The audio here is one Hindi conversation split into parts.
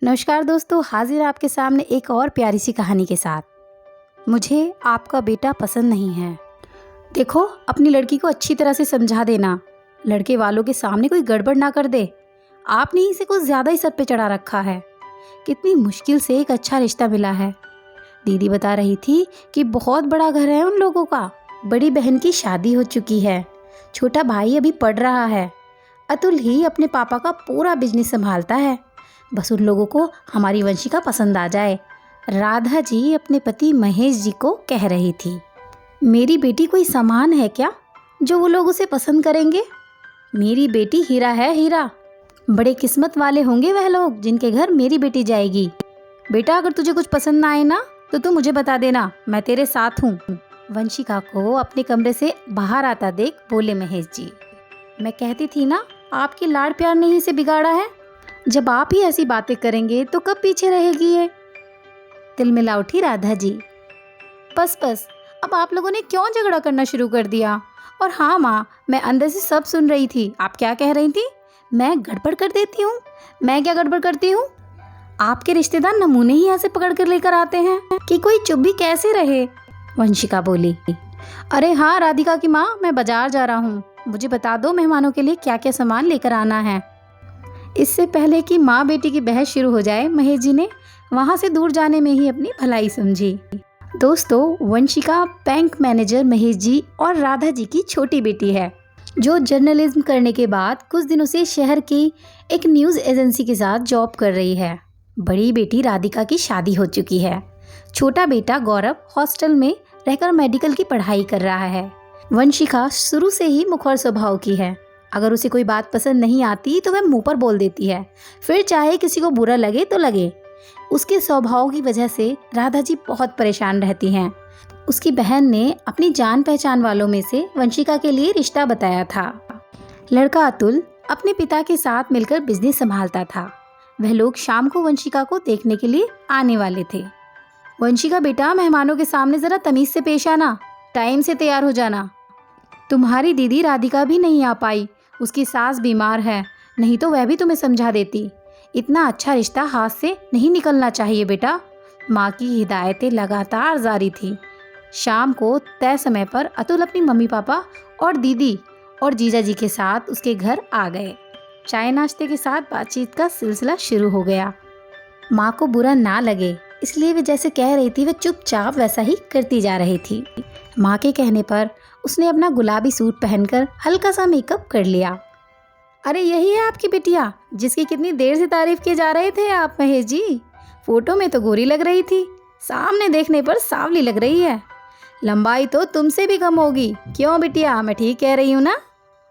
नमस्कार दोस्तों, हाजिर आपके सामने एक और प्यारी सी कहानी के साथ। मुझे आपका बेटा पसंद नहीं है। देखो, अपनी लड़की को अच्छी तरह से समझा देना, लड़के वालों के सामने कोई गड़बड़ ना कर दे। आपने इसे कुछ ज़्यादा ही सर पे चढ़ा रखा है। कितनी मुश्किल से एक अच्छा रिश्ता मिला है। दीदी बता रही थी कि बहुत बड़ा घर है उन लोगों का। बड़ी बहन की शादी हो चुकी है, छोटा भाई अभी पढ़ रहा है। अतुल ही अपने पापा का पूरा बिजनेस संभालता है। बस उन लोगों को हमारी वंशिका पसंद आ जाए। राधा जी अपने पति महेश जी को कह रही थी। मेरी बेटी कोई सामान है क्या जो वो लोग उसे पसंद करेंगे? मेरी बेटी हीरा है, हीरा। बड़े किस्मत वाले होंगे वह लोग जिनके घर मेरी बेटी जाएगी। बेटा, अगर तुझे कुछ पसंद ना आए ना तो तू मुझे बता देना, मैं तेरे साथ हूँ। वंशिका को अपने कमरे से बाहर आता देख बोले महेश जी, मैं कहती थी ना, आपकी लाड़ प्यार ने ही इसे बिगाड़ा है। जब आप ही ऐसी बातें करेंगे तो कब पीछे रहेगी ये? तिलमिला उठी राधा जी। बस बस, अब आप लोगों ने क्यों झगड़ा करना शुरू कर दिया? और हाँ माँ, मैं अंदर से सब सुन रही थी। आप क्या कह रही थी? मैं गड़बड़ कर देती हूँ? मैं क्या गड़बड़ करती हूँ? आपके रिश्तेदार नमूने ही ऐसे पकड़ कर लेकर आते हैं कि कोई चुप भी कैसे रहे। वंशिका बोली, अरे हाँ राधिका की माँ, मैं बाजार जा रहा हूँ, मुझे बता दो मेहमानों के लिए क्या क्या सामान लेकर आना है। इससे पहले कि माँ बेटी की बहस शुरू हो जाए, महेश जी ने वहाँ से दूर जाने में ही अपनी भलाई समझी। दोस्तों, वंशिका बैंक मैनेजर महेश जी और राधा जी की छोटी बेटी है, जो जर्नलिज्म करने के बाद कुछ दिनों से शहर की एक न्यूज़ एजेंसी के साथ जॉब कर रही है। बड़ी बेटी राधिका की शादी हो चुकी है। छोटा बेटा गौरव हॉस्टल में रहकर मेडिकल की पढ़ाई कर रहा है। वंशिका शुरू से ही मुखर स्वभाव की है। अगर उसे कोई बात पसंद नहीं आती तो वह मुंह पर बोल देती है, फिर चाहे किसी को बुरा लगे तो लगे। उसके स्वभाव की वजह से राधा जी बहुत परेशान रहती हैं। उसकी बहन ने अपनी जान पहचान वालों में से वंशिका के लिए रिश्ता बताया था। लड़का अतुल अपने पिता के साथ मिलकर बिजनेस संभालता था। वह लोग शाम को वंशिका को देखने के लिए आने वाले थे। वंशिका बेटा, मेहमानों के सामने जरा तमीज से पेश आना, टाइम से तैयार हो जाना। तुम्हारी दीदी राधिका भी नहीं आ पाई, उसकी सास बीमार है, नहीं तो वह भी तुम्हें समझा देती। इतना अच्छा रिश्ता हाथ से नहीं निकलना चाहिए बेटा। माँ की हिदायतें लगातार जारी थी। शाम को तय समय पर अतुल अपनी मम्मी पापा और दीदी और जीजा जी के साथ उसके घर आ गए। चाय नाश्ते के साथ बातचीत का सिलसिला शुरू हो गया। माँ को बुरा ना लगे इसलिए वे जैसे कह रही थी वह चुपचाप वैसा ही करती जा रही थी। माँ के कहने पर उसने अपना गुलाबी सूट पहनकर हल्का सा मेकअप कर लिया। अरे यही है आपकी बिटिया जिसकी कितनी देर से तारीफ किए जा रहे थे आप महेश जी। फोटो में तो गोरी लग रही थी, सामने देखने पर सांवली लग रही है। लंबाई तो तुमसे भी कम होगी। क्यों बिटिया, मैं ठीक कह रही हूँ ना?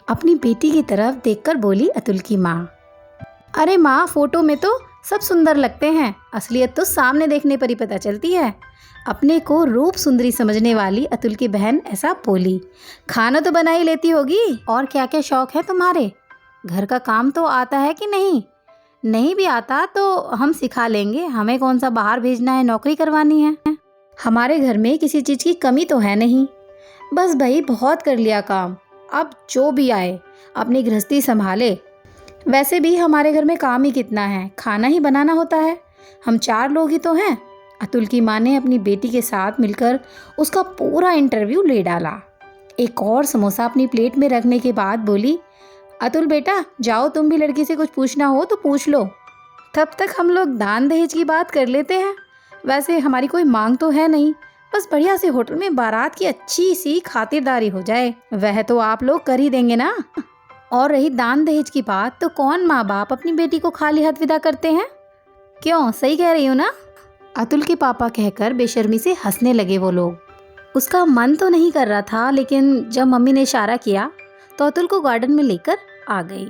अपनी बेटी की तरफ देखकर बोली अतुल की माँ। अरे माँ, फोटो में तो सब सुंदर लगते हैं, असलियत तो सामने देखने पर ही पता चलती है। अपने को रूप सुंदरी समझने वाली अतुल की बहन ऐसा बोली। खाना तो बना ही लेती होगी, और क्या क्या शौक है तुम्हारे? घर का काम तो आता है कि नहीं? नहीं भी आता तो हम सिखा लेंगे, हमें कौन सा बाहर भेजना है, नौकरी करवानी है। हमारे घर में किसी चीज़ की कमी तो है नहीं। बस भाई, बहुत कर लिया काम, अब जो भी आए अपनी गृहस्थी संभाले। वैसे भी हमारे घर में काम ही कितना है, खाना ही बनाना होता है। हम 4 लोग ही तो हैं। अतुल की माँ ने अपनी बेटी के साथ मिलकर उसका पूरा इंटरव्यू ले डाला। एक और समोसा अपनी प्लेट में रखने के बाद बोली, अतुल बेटा जाओ, तुम भी लड़की से कुछ पूछना हो तो पूछ लो। तब तक हम लोग दान दहेज की बात कर लेते हैं। वैसे हमारी कोई मांग तो है नहीं, बस बढ़िया से होटल में बारात की अच्छी सी खातिरदारी हो जाए, वह तो आप लोग कर ही देंगे ना। और रही दान दहेज की बात, तो कौन माँ बाप अपनी बेटी को खाली हाथ विदा करते हैं? क्यों, सही कह रही हूँ ना? अतुल के पापा कहकर बेशर्मी से हंसने लगे वो लोग। उसका मन तो नहीं कर रहा था, लेकिन जब मम्मी ने इशारा किया तो अतुल को गार्डन में लेकर आ गई।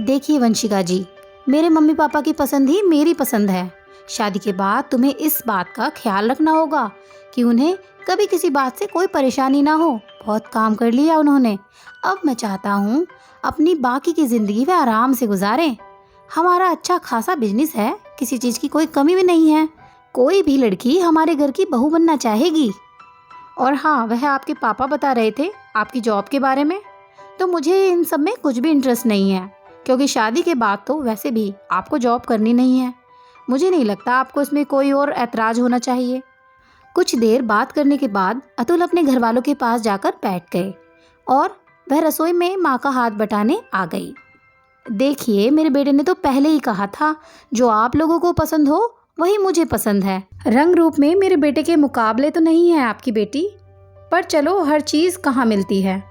देखिए वंशिका जी, मेरे मम्मी पापा की पसंद ही मेरी पसंद है। शादी के बाद तुम्हें इस बात का ख्याल रखना होगा कि उन्हें कभी किसी बात से कोई परेशानी ना हो। बहुत काम कर लिया उन्होंने, अब मैं चाहता हूँ अपनी बाकी की ज़िंदगी वे आराम से गुजारें। हमारा अच्छा खासा बिजनेस है, किसी चीज़ की कोई कमी भी नहीं है। कोई भी लड़की हमारे घर की बहू बनना चाहेगी। और हाँ, वह आपके पापा बता रहे थे आपकी जॉब के बारे में, तो मुझे इन सब में कुछ भी इंटरेस्ट नहीं है, क्योंकि शादी के बाद तो वैसे भी आपको जॉब करनी नहीं है। मुझे नहीं लगता आपको इसमें कोई और ऐतराज़ होना चाहिए। कुछ देर बात करने के बाद अतुल अपने घर वालों के पास जाकर बैठ गए और वह रसोई में माँ का हाथ बटाने आ गई। देखिए, मेरे बेटे ने तो पहले ही कहा था, जो आप लोगों को पसंद हो वही मुझे पसंद है। रंग रूप में मेरे बेटे के मुकाबले तो नहीं है आपकी बेटी, पर चलो हर चीज़ कहाँ मिलती है।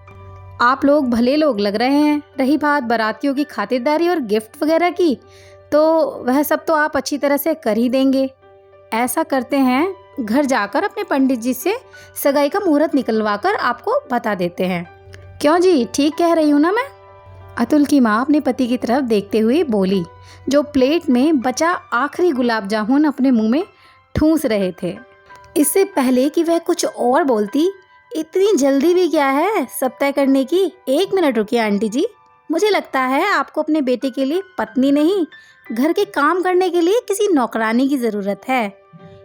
आप लोग भले लोग लग रहे हैं। रही बात बारातियों की खातिरदारी और गिफ्ट वगैरह की, तो वह सब तो आप अच्छी तरह से कर ही देंगे। ऐसा करते हैं, घर जाकर अपने पंडित जी से सगाई का मुहूर्त निकलवा कर आपको बता देते हैं। क्यों जी, ठीक कह रही हूँ ना मैं? अतुल की माँ अपने पति की तरफ देखते हुए बोली, जो प्लेट में बचा आखिरी गुलाब जामुन अपने मुंह में ठूंस रहे थे। इससे पहले कि वह कुछ और बोलती, इतनी जल्दी भी क्या है सब तय करने की? 1 मिनट रुकिए आंटी जी, मुझे लगता है आपको अपने बेटे के लिए पत्नी नहीं, घर के काम करने के लिए किसी नौकरानी की ज़रूरत है।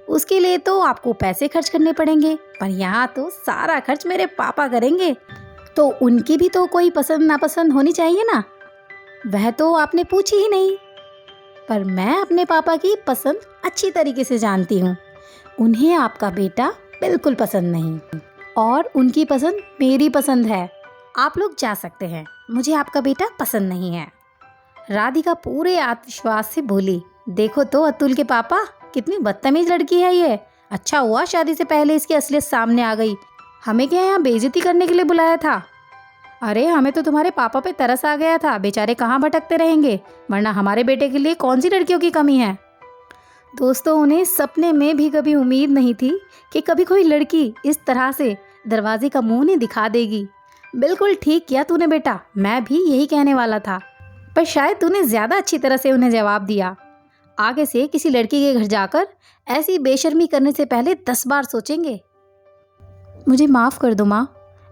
उसके लिए तो आपको पैसे खर्च करने पड़ेंगे, पर यहाँ तो सारा खर्च मेरे पापा करेंगे, तो उनकी भी तो कोई पसंद नापसंद होनी चाहिए ना। वह तो आपने पूछी ही नहीं, पर मैं अपने पापा की पसंद अच्छी तरीके से जानती हूँ। उन्हें आपका बेटा बिल्कुल पसंद नहीं, और उनकी पसंद मेरी पसंद है। आप लोग जा सकते हैं, मुझे आपका बेटा पसंद नहीं है। राधिका पूरे आत्मविश्वास से बोली, देखो तो अतुल के पापा, कितनी बदतमीज लड़की है ये। अच्छा हुआ शादी से पहले इसकी असलियत सामने आ गई। हमें क्या यहाँ बेइज्जती करने के लिए बुलाया था? अरे हमें तो तुम्हारे पापा पे तरस आ गया था, बेचारे कहाँ भटकते रहेंगे, वरना हमारे बेटे के लिए कौन सी लड़कियों की कमी है। दोस्तों, उन्हें सपने में भी कभी उम्मीद नहीं थी कि कभी कोई लड़की इस तरह से दरवाजे का मुंह नहीं दिखा देगी। बिल्कुल ठीक किया तूने बेटा, मैं भी यही कहने वाला था, पर शायद तूने ज़्यादा अच्छी तरह से उन्हें जवाब दिया। आगे से किसी लड़की के घर जाकर ऐसी बेशर्मी करने से पहले 10 बार सोचेंगे। मुझे माफ़ कर दो माँ,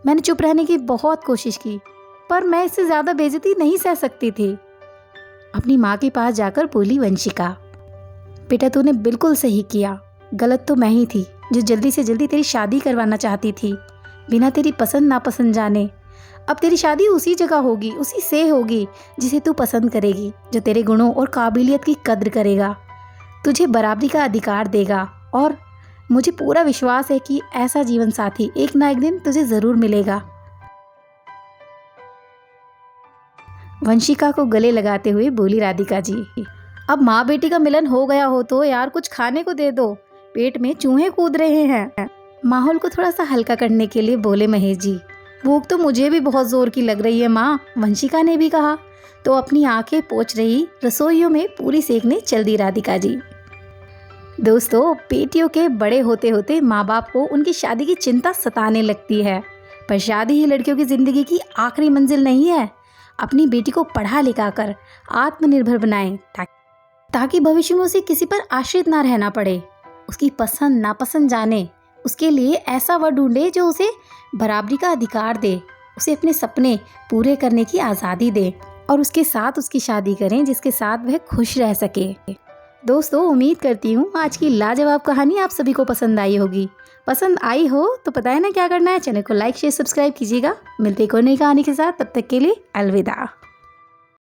मैंने चुप रहने की बहुत कोशिश की, पर मैं इससे ज़्यादा बेइज्जती नहीं सह सकती थी। अपनी माँ के पास जाकर बोली वंशिका, बेटा तूने बिल्कुल सही किया, गलत तो मैं ही थी जो जल्दी से जल्दी तेरी शादी करवाना चाहती थी, बिना तेरी पसंद नापसंद जाने। अब तेरी शादी उसी जगह होगी, उसी से होगी जिसे तू पसंद करेगी, जो तेरे गुणों और काबिलियत की कद्र करेगा, तुझे बराबरी का अधिकार देगा, और मुझे पूरा विश्वास है कि ऐसा जीवन साथी एक ना एक दिन तुझे ज़रूर मिलेगा। वंशिका को गले लगाते हुए बोली राधिका जी, अब माँ बेटी का मिलन हो गया हो तो यार कुछ खाने को दे दो, पेट में चूहे कूद रहे हैं। माहौल को थोड़ा सा हल्का करने के लिए बोले महेश जी, भूख तो मुझे भी बहुत ज़ोर की लग रही है माँ, वंशिका ने भी कहा। तो अपनी आंखें पोंछ रही रसोइयों में पूरी सेकने चल दी राधिका जी। दोस्तों, बेटियों के बड़े होते होते माँ बाप को उनकी शादी की चिंता सताने लगती है, पर शादी ही लड़कियों की ज़िंदगी की आखिरी मंजिल नहीं है। अपनी बेटी को पढ़ा लिखा कर आत्मनिर्भर बनाएं, ताकि भविष्य में उसे किसी पर आश्रित ना रहना पड़े। उसकी पसंद नापसंद जाने, उसके लिए ऐसा वर ढूंढे जो उसे बराबरी का अधिकार दे, उसे अपने सपने पूरे करने की आज़ादी दे, और उसके साथ उसकी शादी करें जिसके साथ वह खुश रह सके। दोस्तों, उम्मीद करती हूँ आज की लाजवाब कहानी आप सभी को पसंद आई होगी। पसंद आई हो तो पता है ना क्या करना है, चैनल को लाइक शेयर सब्सक्राइब कीजिएगा। मिलते को नई कहानी के साथ, तब तक के लिए अलविदा।